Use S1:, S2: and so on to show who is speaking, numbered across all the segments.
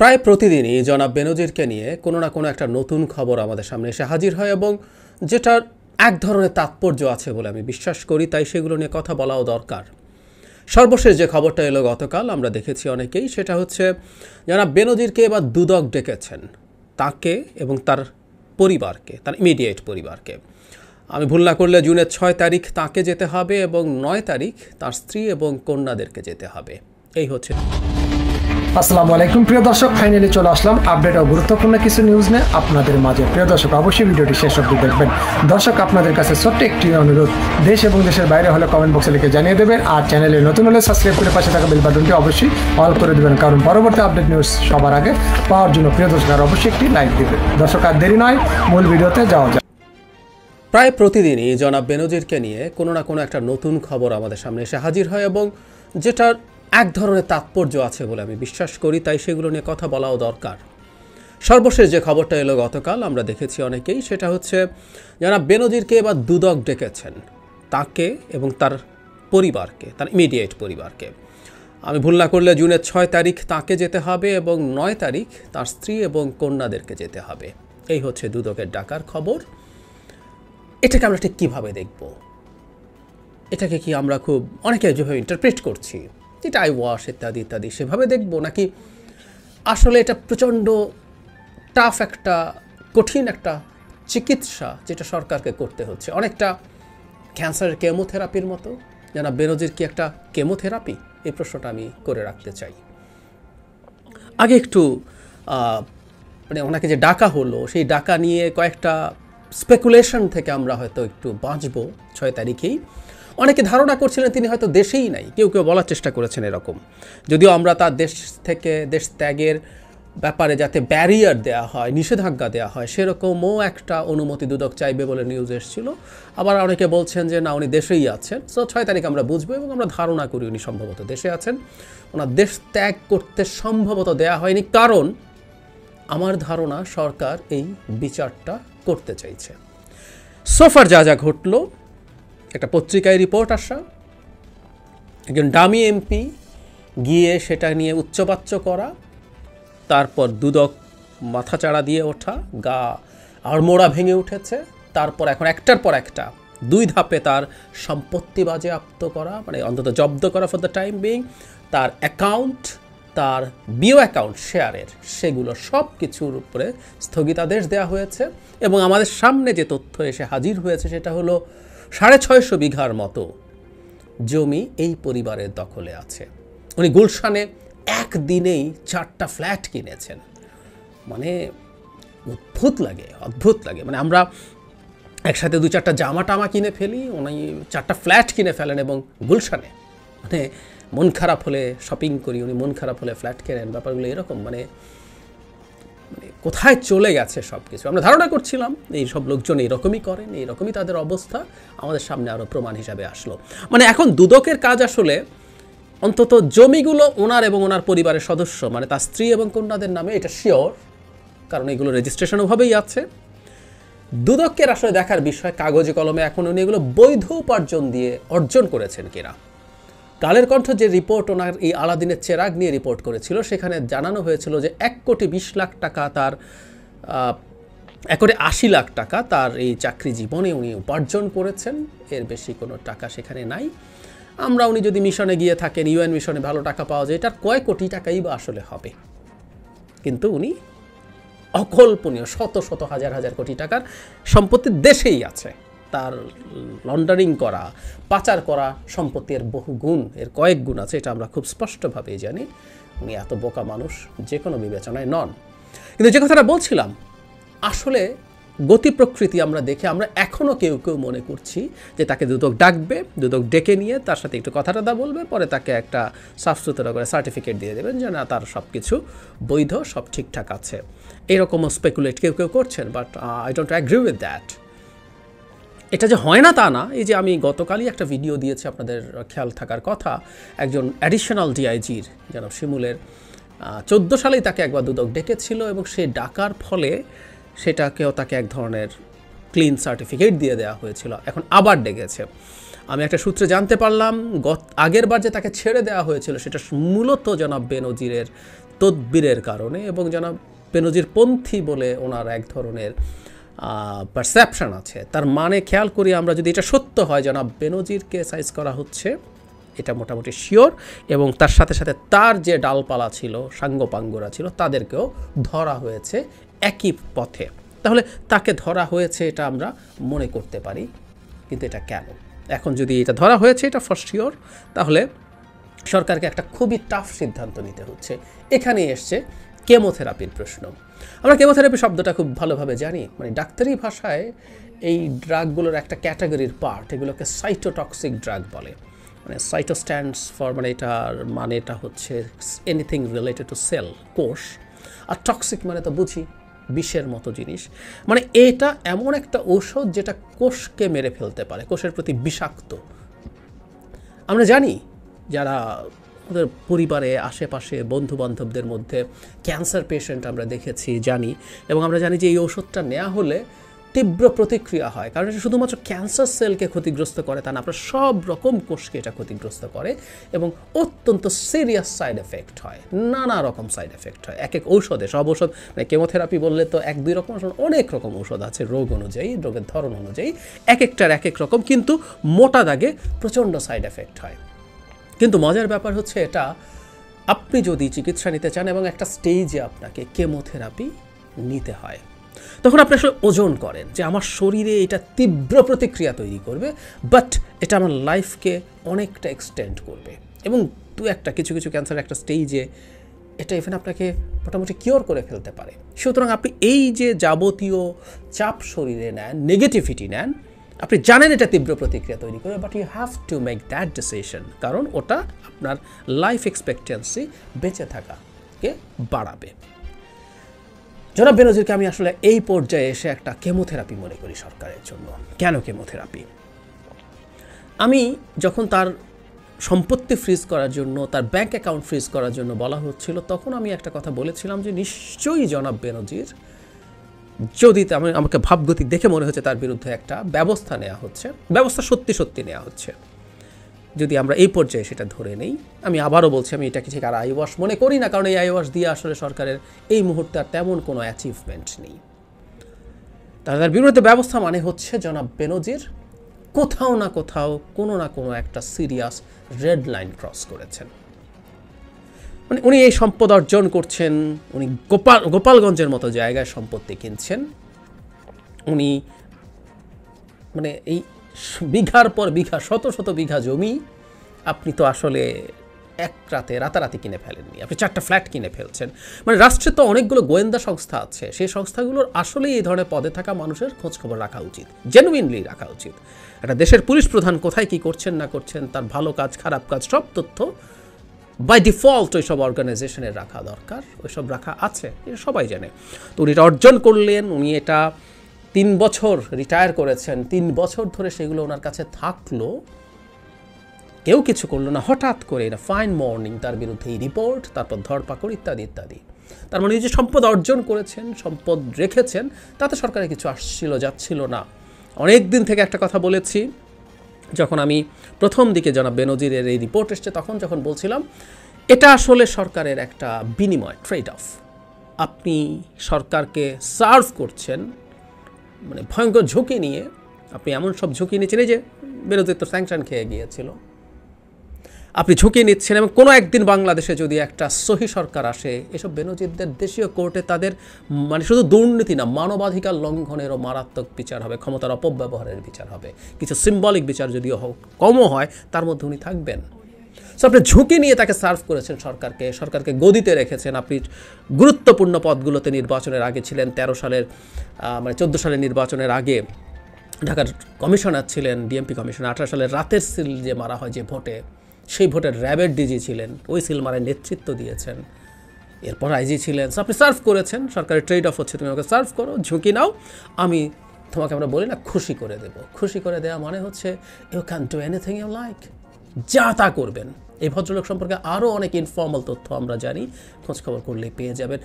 S1: প্রায় প্রতিদিনই জনাব বেনজিরকে নিয়ে কোনো না কোনো একটা নতুন খবর আমাদের সামনে এসে হাজির হয় এবং যেটার এক ধরনের তাৎপর্য আছে বলে আমি বিশ্বাস করি, তাই সেগুলো নিয়ে কথা বলাও দরকার। সর্বশেষ যে খবরটা এলো গতকাল, আমরা দেখেছি অনেকেই, সেটা হচ্ছে জনাব বেনজিরকে এবার দুদক ডেকেছেন, তাকে এবং তার পরিবারকে, তার ইমিডিয়েট পরিবারকে। আমি ভুল না করলে জুনের 6 তারিখ তাকে যেতে হবে এবং 9 তারিখ তার স্ত্রী এবং কন্যাদেরকে যেতে হবে। এই হচ্ছে।
S2: আসসালামু আলাইকুম প্রিয় দর্শক, ফাইনালি চলে আসলাম আপডেট ও গুরুত্বপূর্ণ কিছু নিউজ নিয়ে আপনাদের মাঝে। প্রিয় দর্শক, অবশ্যই ভিডিওটি শেষ অবধি দেখবেন। দর্শক, আপনাদের কাছে ছোট্ট একটি অনুরোধ, দেশ এবং দেশের বাইরে হলে কমেন্ট বক্সে লিখে জানিয়ে দেবেন, আর চ্যানেলে নতুন হলে সাবস্ক্রাইব করে পাশে থাকা বেল বাটনটি অবশ্যই অল করে দেবেন, কারণ পরবর্তী আপডেট নিউজ সবার আগে পাওয়ার জন্য প্রিয় দর্শক আর অবশ্যই একটি লাইক দেবেন। দর্শক, আর দেরি নয়, মূল ভিডিওতে যাওয়া যায়।
S1: প্রায় প্রতিদিনই জনাব বেনজিরকে নিয়ে কোনো না কোনো একটা নতুন খবর আমাদের সামনে এসে হাজির হয় এবং যেটার এক ধরনের তাৎপর্য আছে বলে আমি বিশ্বাস করি, তাই সেগুলো নিয়ে কথা বলাও দরকার। সর্বশেষ যে খবরটা এলো গতকাল, আমরা দেখেছি অনেকেই, সেটা হচ্ছে জনাব বেনজিরকে এবার দুদক ডেকেছেন, তাকে এবং তার পরিবারকে, তার ইমিডিয়েট পরিবারকে। আমি ভুল না করলে জুনের 6 তারিখ তাকে যেতে হবে এবং 9 তারিখ তার স্ত্রী এবং কন্যাদেরকে যেতে হবে। এই হচ্ছে দুদকের ডাকার খবর। এটাকে আমরা ঠিক কীভাবে দেখব? এটাকে কি আমরা খুব অনেকে যেভাবে ইন্টারপ্রেট করছি, যেটা আই ওয়াশ ইত্যাদি ইত্যাদি, সেভাবে দেখব, নাকি আসলে এটা প্রচণ্ড টাফ একটা, কঠিন একটা চিকিৎসা যেটা সরকারকে করতে হচ্ছে, অনেকটা ক্যান্সারের কেমোথেরাপির মতো? জানা বেনজির কি একটা কেমোথেরাপি? এই প্রশ্নটা আমি করে রাখতে চাই। আগে একটু মানে ওনাকে যে ডাকা হলো, সেই ডাকা নিয়ে কয়েকটা স্পেকুলেশন থেকে আমরা হয়তো একটু বাঁচবো। 6 তারিখেই অনেকে ধারণা করছিলেন তিনি হয়তো দেশেই নাই, কেউ কেউ বলার চেষ্টা করেছেন এরকম, যদিও আমরা তার দেশ থেকে দেশ ত্যাগের ব্যাপারে যাতে ব্যারিয়ার দেওয়া হয়, নিষেধাজ্ঞা দেওয়া হয়, সেরকমও একটা অনুমতি দুদক চাইবে বলে নিউজ এসেছিল। আবার অনেকে বলছেন যে না, উনি দেশেই আছেন। সো 6 তারিখ আমরা বুঝবো এবং আমরা ধারণা করি উনি সম্ভবত দেশে আছেন। ওনার দেশ ত্যাগ করতে সম্ভবত দেয়া হয়নি, কারণ আমার ধারণা সরকার এই বিচারটা করতে চাইছে। সোফার যা যা ঘটলো, একটা পত্রিকায় রিপোর্ট আসা, একজন ডামি এমপি গিয়ে সেটা নিয়ে উচ্চবাচ্য করা, তারপর দুদক মাথাচাড়া দিয়ে ওঠা, গা আড়মোড়া ভেঙে উঠেছে, তারপর এখন একটার পর একটা 2 ধাপে তার সম্পত্তি বাজেয়াপ্ত করা, মানে অন্তত জব্দ করা ফর দ্য টাইম বিং, তার অ্যাকাউন্ট, তার বিও অ্যাকাউন্ট শেয়ারের, সেগুলো সব কিছুর উপরে স্থগিতাদেশ দেওয়া হয়েছে। এবং আমাদের সামনে যে তথ্য এসে হাজির হয়েছে সেটা হলো 650 বিঘার মতো জমি এই পরিবারের দখলে আছে। উনি গুলশানে একদিনেই 4টা ফ্ল্যাট কিনেছেন। মানে অদ্ভুত লাগে। মানে আমরা একসাথে 2-4টা জামা টামা কিনে ফেলি, উনি 4টা ফ্ল্যাট কিনে ফেলেন এবং গুলশানে। মানে মন খারাপ হলে শপিং করি, উনি মন খারাপ হলে ফ্ল্যাট কেনেন। ব্যাপারগুলো এরকম, মানে কোথায় চলে গেছে সব কিছু। আমরা ধারণা করছিলাম এই সব লোকজন এইরকমই করেন, এইরকমই তাদের অবস্থা। আমাদের সামনে আরও প্রমাণ হিসাবে আসলো। মানে এখন দুদকের কাজ আসলে অন্তত জমিগুলো ওনার এবং ওনার পরিবারের সদস্য, মানে তার স্ত্রী এবং কন্যাদের নামে, এটা শিওর, কারণ এগুলো রেজিস্ট্রেশন ওভাবেই আছে। দুদকের আসলে দেখার বিষয় কাগজে কলমে এখন উনি এগুলো বৈধ উপার্জন দিয়ে অর্জন করেছেন কিনা। কালের কণ্ঠ যে রিপোর্ট ওনার এই আলাদিনের চেরাগ নিয়ে রিপোর্ট করেছিল, সেখানে জানানো হয়েছিল যে 1,20,00,000 টাকা তার 1,80,00,000 টাকা তার এই চাকরি জীবনে উনি উপার্জন করেছেন। এর বেশি কোনো টাকা সেখানে নাই। উনি যদি মিশনে গিয়ে থাকেন, ইউএন মিশনে ভালো টাকা পাওয়া যায়, এটার কয়েক কোটি টাকাই বা আসলে হবে। কিন্তু উনি অকল্পনীয় শত শত হাজার হাজার কোটি টাকার সম্পত্তি দেশেই আছে। তার লন্ডারিং করা, পাচার করা সম্পত্তির বহু গুণ, এর কয়েক গুণ আছে, এটা আমরা খুব স্পষ্টভাবেই জানি। উনি এত বোকা মানুষ যে কোনো বিবেচনায় নন। কিন্তু যে কথাটা বলছিলাম, আসলে গতি প্রকৃতি আমরা দেখে আমরা এখনও কেউ কেউ মনে করছি যে তাকে দুদক ডাকবে, দুদক ডেকে নিয়ে তার সাথে একটু কথাটা বলবে, পরে তাকে একটা সাফ সুতরা করে সার্টিফিকেট দিয়ে দেবেন যে না, তার সব কিছু বৈধ, সব ঠিকঠাক আছে। এরকমও স্পেকুলেট কেউ কেউ করছেন, but I don't agree with that. এটা যে হয় না তা না। এই যে আমি গতকালই একটা ভিডিও দিয়েছি, আপনাদের খেয়াল থাকার কথা, একজন অ্যাডিশনাল ডিআইজির জনাব শিমুলের 14 সালেই তাকে একবার দুদক ডেকেছিল এবং সে ডাকার ফলে সেটাকেও তাকে এক ধরনের ক্লিন সার্টিফিকেট দিয়ে দেওয়া হয়েছিল। এখন আবার ডেকেছে। আমি একটা সূত্রে জানতে পারলাম আগের বার যে তাকে ছেড়ে দেওয়া হয়েছিল সেটা মূলত জনাব বেনজিরের তদবিরের কারণে এবং জনাব বেনজির পন্থী বলে ওনার এক ধরনের পারসেপশন আছে, তার মানে খেয়াল করি আমরা যদি এটা সত্য হয় জনাব বেনজিরকে সাইজ করা হচ্ছে, এটা মোটামুটি শিওর, এবং তার সাথে সাথে তার যে ডালপালা ছিল, সাঙ্গপাঙ্গরা ছিল, তাদেরকেও ধরা হয়েছে একই পথে। তাহলে তাকে ধরা হয়েছে এটা আমরা মনে করতে পারি, কিন্তু এটা কেন? এখন যদি এটা ধরা হয়েছে এটা ফর শিওর, তাহলে সরকারকে একটা খুবই টাফ সিদ্ধান্ত নিতে হচ্ছে। এখানে এসছে কেমোথেরাপির প্রশ্ন। আমরা কেমোথেরাপি শব্দটা খুব ভালোভাবে জানি, মানে ডাক্তারি ভাষায় এই ড্রাগগুলোর একটা ক্যাটাগরির পার্ট, এগুলোকে সাইটোটক্সিক ড্রাগ বলে। মানে সাইটো স্ট্যান্ডস ফর, মানে এটার মানেটা হচ্ছে এনিথিং রিলেটেড টু সেল, কোষ, আর টক্সিক মানে তো বুঝি বিষের মতো জিনিস। মানে এটা এমন একটা ঔষধ যেটা কোষকে মেরে ফেলতে পারে, কোষের প্রতি বিষাক্ত। আমরা জানি যারা ওদের পরিবারে আশেপাশে বন্ধুবান্ধবদের মধ্যে ক্যান্সার পেশেন্ট আমরা দেখেছি, জানি, এবং আমরা জানি যে এই ওষুধটা নেওয়া হলে তীব্র প্রতিক্রিয়া হয়, কারণ এটা শুধুমাত্র ক্যান্সার সেলকে ক্ষতিগ্রস্ত করে তা না, আপনার সব রকম কোষকে এটা ক্ষতিগ্রস্ত করে এবং অত্যন্ত সিরিয়াস সাইড এফেক্ট হয়, নানা রকম সাইড এফেক্ট হয় এক এক ঔষধে। সব ঔষধ মানে কেমোথেরাপি বললে তো এক দুই রকম, অনেক রকম ঔষধ আছে রোগ অনুযায়ী, রোগের ধরন অনুযায়ী এক একটার এক এক রকম, কিন্তু মোটা দাগে প্রচণ্ড সাইড এফেক্ট হয়। কিন্তু মজার ব্যাপার হচ্ছে এটা আপনি যদি চিকিৎসা নিতে চান এবং একটা স্টেজে আপনাকে কেমোথেরাপি নিতে হয়, তখন আপনি আসলে ওজন করেন যে আমার শরীরে এটা তীব্র প্রতিক্রিয়া তৈরি করবে, বাট এটা আমার লাইফকে অনেকটা এক্সটেন্ড করবে, এবং কিছু কিছু ক্যান্সার একটা স্টেজে এটা ইভেন আপনাকে মোটামুটি কিওর করে ফেলতে পারে। সুতরাং আপনি এই যে যাবতীয় চাপ শরীরে নেন, নেগেটিভিটি নেন, আপনি জানেন এটা তীব্র প্রতিক্রিয়া তৈরি করবে, but you have to make that decision, কারণ ওটা আপনার লাইফ এক্সপেক্টেন্সি, বেঁচে থাকাকে বাড়াবে। জনাব বেনজিরকে আমি আসলে এই পর্যায়ে এসে একটা কেমোথেরাপি মনে করি সরকারের জন্য। কেন কেমোথেরাপি? আমি যখন তার সম্পত্তি ফ্রিজ করার জন্য, তার ব্যাংক অ্যাকাউন্ট ফ্রিজ করার জন্য বলা হচ্ছিল, তখন আমি একটা কথা বলেছিলাম যে নিশ্চয়ই জনাব বেনজির, যদি আমাকে ভাবগতিক দেখে মনে হচ্ছে তার বিরুদ্ধে একটা ব্যবস্থা নেওয়া হচ্ছে, ব্যবস্থা সত্যি সত্যি নেওয়া হচ্ছে। যদি আমরা এই পর্যায়ে সেটা ধরে নেই, আমি আবারও বলছি আমি এটাকে ঠিক আর আইওয়াশ মনে করি না, কারণ এই আইওয়াশ দিয়ে আসলে সরকারের এই মুহূর্তে আর তেমন কোনো অ্যাচিভমেন্ট নেই। তার বিরুদ্ধে ব্যবস্থা মানে হচ্ছে জনাব বেনজির কোথাও না কোথাও কোনো না কোনো একটা সিরিয়াস রেড লাইন ক্রস করেছেন। মানে উনি এই সম্পদ অর্জন করছেন, উনি গোপালগঞ্জের মতো জায়গায় সম্পত্তি কিনছেন, উনি মানে এই বিঘার পর বিঘা, শত শত বিঘা জমি আপনি তো আসলে এক রাতে রাতারাতি কিনে ফেলেননি, আপনি 4টা ফ্ল্যাট কিনে ফেলছেন। মানে রাষ্ট্রে তো অনেকগুলো গোয়েন্দা সংস্থা আছে, সেই সংস্থাগুলোর আসলেই এই ধরনের পদে থাকা মানুষের খোঁজখবর রাখা উচিত, জেনুইনলি রাখা উচিত। একটা দেশের পুলিশ প্রধান কোথায় কি করছেন না করছেন, তার ভালো কাজ খারাপ কাজ সব তথ্য বাই ডিফল্ট ওইসব অর্গানাইজেশনের রাখা দরকার, ওইসব রাখা আছে, এটা সবাই জানে। তো উনি এটা অর্জন করলেন, উনি এটা 3 বছর রিটায়ার করেছেন, 3 বছর ধরে সেগুলো ওনার কাছে থাকলো, কেউ কিছু করলো না। হঠাৎ করে এটা ফাইন মর্নিং তার বিরুদ্ধে এই রিপোর্ট, তারপর ধরপাকড় ইত্যাদি ইত্যাদি। তার মানে যে সম্পদ অর্জন করেছেন, সম্পদ রেখেছেন, তাতে সরকারের কিছু আসছিল যাচ্ছিল না। অনেক দিন থেকে একটা কথা বলেছি, যখন আমি প্রথম দিকে জনাব বেনজিরের এই রিপোর্ট এসছে, তখন যখন বলছিলাম এটা আসলে সরকারের একটা বিনিময়, ট্রেড অফ। আপনি সরকারকে সার্ভ করছেন মানে ভয়ঙ্কর ঝুঁকি নিয়ে, আপনি এমন সব ঝুঁকি নিচ্ছেন, এই যে বেনজির তো স্যাংশন খেয়ে গিয়েছিল, আপনি ঝুঁকি নিচ্ছেন, এবং কোনো একদিন বাংলাদেশে যদি একটা সহি সরকার আসে, এসব বেনজিরদের দেশীয় কোর্টে তাদের মানে শুধু দুর্নীতি না, মানবাধিকার লঙ্ঘনেরও মারাত্মক বিচার হবে, ক্ষমতার অপব্যবহারের বিচার হবে, কিছু সিম্বলিক বিচার যদিও কমও হয়, তার মধ্যে উনি থাকবেন। সো আপনি ঝুঁকি নিয়ে তাকে সার্ভ করেছেন, সরকারকে গদিতে রেখেছেন। আপনি গুরুত্বপূর্ণ পদগুলোতে নির্বাচনের আগে ছিলেন, 13 সালের মানে 14 সালের নির্বাচনের আগে ঢাকার কমিশনার ছিলেন, ডিএমপি কমিশনার। 18 সালের রাতের সিল যে মারা হয় যে ভোটে, সেই ভোটের র্যাবের ডিজি ছিলেন, ওই সিল মারার নেতৃত্ব দিয়েছেন, এরপর আইজি ছিলেন। সো আপনি সার্ভ করেছেন, সরকারের ট্রেড অফ হচ্ছে তুমি আমাকে সার্ভ করো, ঝুঁকি নাও, আমি তোমাকে আমরা বলি না খুশি করে দেবো। খুশি করে দেওয়া মানে হচ্ছে you can do anything you like, যা তা করবেন। এই ভদ্রলোক সম্পর্কে আরও অনেক ইনফর্মাল তথ্য আমরা জানি, খোঁজখবর করলেই পেয়ে যাবেন।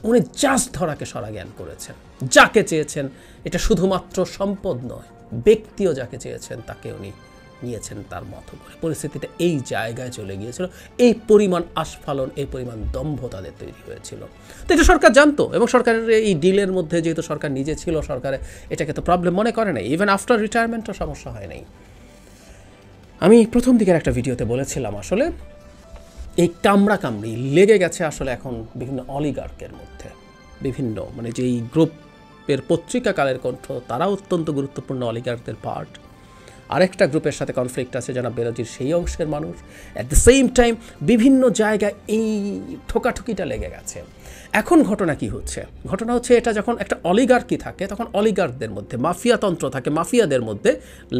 S1: উনি জাস্ট ধরাকে সরা জ্ঞান করেছেন, যাকে চেয়েছেন, এটা শুধুমাত্র সম্পদ নয়, ব্যক্তিও যাকে চেয়েছেন তাকে উনি নিয়েছেন তার মতো করে। পরিস্থিতিটা এই জায়গায় চলে গিয়েছিল, এই পরিমাণ আস্ফালন, এই পরিমাণ দম্ভ তাদের তৈরি হয়েছিল। তো এটা সরকার জানতো, এবং সরকারের এই ডিলের মধ্যে যেহেতু সরকার নিজে ছিল, সরকারে এটাকে তো প্রবলেম মনে করে নাই। ইভেন আফটার রিটায়ারমেন্টও সমস্যা হয় নাই। আমি প্রথম দিকের একটা ভিডিওতে বলেছিলাম আসলে এই কামড়ি লেগে গেছে আসলে এখন বিভিন্ন অলিগার্কের মধ্যে, বিভিন্ন মানে যেই গ্রুপের পত্রিকা কালের কণ্ঠ, তারা অত্যন্ত গুরুত্বপূর্ণ অলিগার্কদের পার্ট। আরেকটা গ্রুপের সাথে কনফ্লিক্ট আছে জনাব বেনজির সেই অংশের মানুষ। অ্যাট দ্য সেম টাইম বিভিন্ন জায়গায় এই ঠোকাঠুকিটা লেগে গেছে। এখন ঘটনা কি হচ্ছে? ঘটনা হচ্ছে এটা যখন একটা অলিগার্কি থাকে, তখন অলিগার্কদের মধ্যে মাফিয়াতন্ত্র থাকে, মাফিয়াদের মধ্যে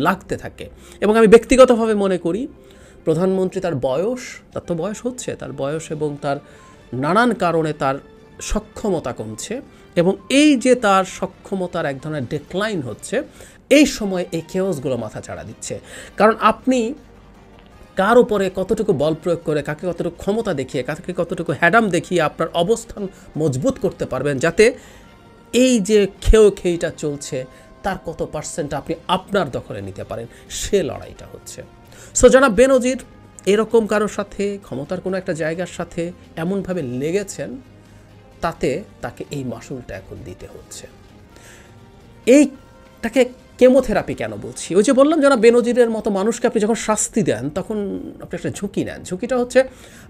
S1: লাগতে থাকে। এবং আমি ব্যক্তিগতভাবে মনে করি প্রধানমন্ত্রী তার তো বয়স হচ্ছে, তার বয়স এবং তার নানান কারণে তার সক্ষমতা কমছে, এবং এই যে তার সক্ষমতার এক ধরনের ডিক্লাইন হচ্ছে, এই সময় এই কেওসগুলো মাথা চাড়া দিচ্ছে। কারণ আপনি কার উপরে কতটুকু বল প্রয়োগ করে, কাকে কতটুকু ক্ষমতা দেখিয়ে, কাকে কতটুকু হ্যাডাম দেখিয়ে আপনার অবস্থান মজবুত করতে পারবেন, যাতে এই যে খেইটা চলছে তার কত পার্সেন্ট আপনি আপনার দখলে নিতে পারেন, সে লড়াইটা হচ্ছে। সো জনাব বেনজির এরকম কারোর সাথে, ক্ষমতার কোনো একটা জায়গার সাথে এমনভাবে লেগেছেন, তাতে তাকে এই মাসুলটা এখন দিতে হচ্ছে। এইটাকে কেমোথেরাপি কেন বলছি? ওই যে বললাম, যারা বেনজিরের মতো মানুষকে আপনি যখন শাস্তি দেন, তখন আপনি একটা ঝুঁকি নেন। ঝুঁকিটা হচ্ছে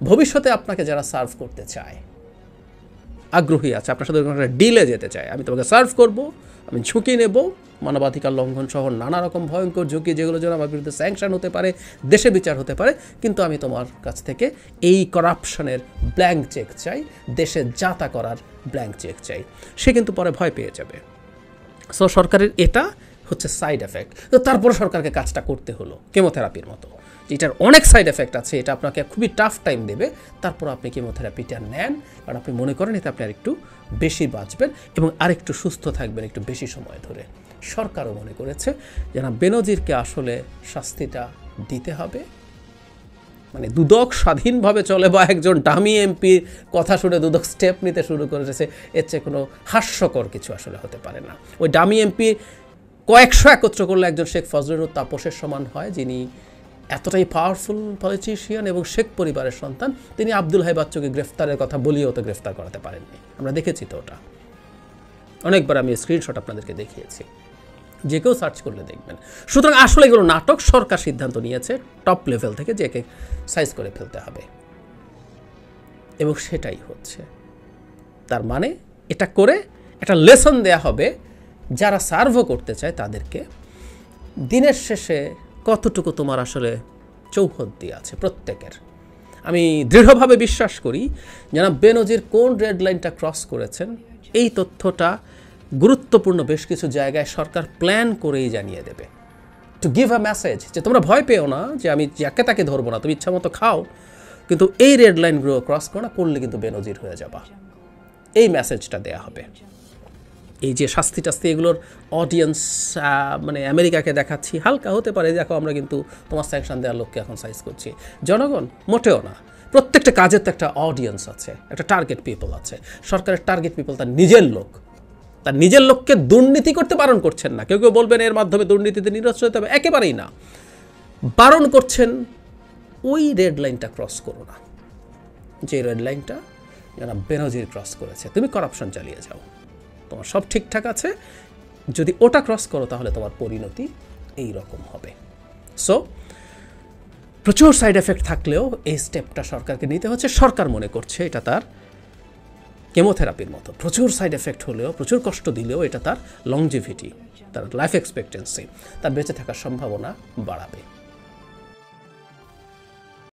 S1: ভবিষ্যতে আপনাকে যারা সার্ভ করতে চায়, আগ্রহী আছে, আপনার সাথে একটা ডিলে যেতে চায়, আমি তোমাকে সার্ভ করব, আমি ঝুঁকি নেব, মানবাধিকার লঙ্ঘন সহ নানা রকম ভয়ঙ্কর ঝুঁকি, যেগুলো যেন আমার বিরুদ্ধে স্যাংশন হতে পারে, দেশে বিচার হতে পারে, কিন্তু আমি তোমার কাছ থেকে এই করাপশনের ব্ল্যাঙ্ক চেক চাই, দেশে যাতা করার ব্ল্যাঙ্ক চেক চাই। সে কিন্তু পরে ভয় পেয়ে যাবে। সো সরকারের এটা হচ্ছে সাইড এফেক্ট। তো তারপরে সরকারকে কাজটা করতে হলো কেমোথেরাপির মতো, এটার অনেক সাইড এফেক্ট আছে, এটা আপনাকে খুবই টাফ টাইম দেবে, তারপর আপনি কেমোথেরাপিটা নেন, কারণ আপনি মনে করেন এতে আপনি আরেকটু বেশি বাঁচবেন এবং আরেকটু সুস্থ থাকবেন একটু বেশি সময় ধরে। সরকারও মনে করেছে যে না, বেনজিরকে আসলে শাস্তিটা দিতে হবে। মানে দুদক স্বাধীনভাবে চলে, বা একজন ডামি এমপির কথা শুনে দুদক স্টেপ নিতে শুরু করেছে, এর চেয়ে কোনো হাস্যকর কিছু আসলে হতে পারে না। ওই ডামি এমপি কয়েকশো একত্র করলে একজন শেখ ফজলুর তাপসের সমান হয়, যিনি এতটাই পাওয়ারফুল পলিটিশিয়ান এবং শেখ পরিবারের সন্তান। তিনি আব্দুল হাই বাচ্চুকে গ্রেফতারের কথা বলিয়েও তো গ্রেফতার করাতে পারেননি। আমরা দেখেছি তো ওটা অনেকবার, আমি স্ক্রিনশট আপনাদেরকে দেখিয়েছি, যে কেউ সার্চ করলে দেখবেন। সুতরাং আসলে এগুলো নাটক। সরকার সিদ্ধান্ত নিয়েছে টপ লেভেল থেকে যে কে সাইজ করে ফেলতে হবে, এবং সেটাই হচ্ছে। তার মানে এটা করে একটা লেসন দেয়া হবে যারা সার্ভও করতে চায় তাদেরকে, দিনের শেষে কতটুকু তোমার আসলে চৌহদ্দি আছে প্রত্যেকের। আমি দৃঢ়ভাবে বিশ্বাস করি যেন বেনজির কোন রেড লাইনটা ক্রস করেছেন, এই তথ্যটা গুরুত্বপূর্ণ বেশ কিছু জায়গায় সরকার প্ল্যান করেই জানিয়ে দেবে, টু গিভ আ মেসেজ যে তোমরা ভয় পেও না, যে আমি যাকে তাকে ধরবো না, তুমি ইচ্ছা মতো খাও, কিন্তু এই রেড লাইনগুলো ক্রস করো না, করলে কিন্তু বেনজির হয়ে যাবা। এই মেসেজটা দেয়া হবে। এই যে শাস্তি টাস্তি এগুলোর অডিয়েন্স মানে আমেরিকাকে দেখাচ্ছি, হালকা হতে পারে, দেখো আমরা কিন্তু তোমার স্যাংশন দেওয়ার লোককে এখন সাইজ করছি। জনগণ মোটেও না। প্রত্যেকটা কাজের তো একটা অডিয়েন্স আছে, একটা টার্গেট পিপল আছে। সরকারের টার্গেট পিপল তার নিজের লোক, তার নিজের লোককে দুর্নীতি করতে বারণ করছেন না। কেউ কেউ বলবেন এর মাধ্যমে দুর্নীতিতে নিরস্ত হতে হবে, একেবারেই না। বারণ করছেন ওই রেড লাইনটা ক্রস করো না, যে রেড লাইনটা যারা বেনজির ক্রস করেছে। তুমি করাপশন চালিয়ে যাও, তোমার সব ঠিকঠাক আছে, যদি ওটা ক্রস করো তাহলে তোমার পরিণতি এই রকম হবে। সো প্রচুর সাইড এফেক্ট থাকলেও এই স্টেপটা সরকারকে নিতে হচ্ছে। সরকার মনে করছে এটা তার কেমোথেরাপির মতো, প্রচুর সাইড এফেক্ট হলেও, প্রচুর কষ্ট দিলেও এটা তার লংজিভিটি, তার লাইফ এক্সপেক্টেন্সি, তার বেঁচে থাকার সম্ভাবনা বাড়াবে।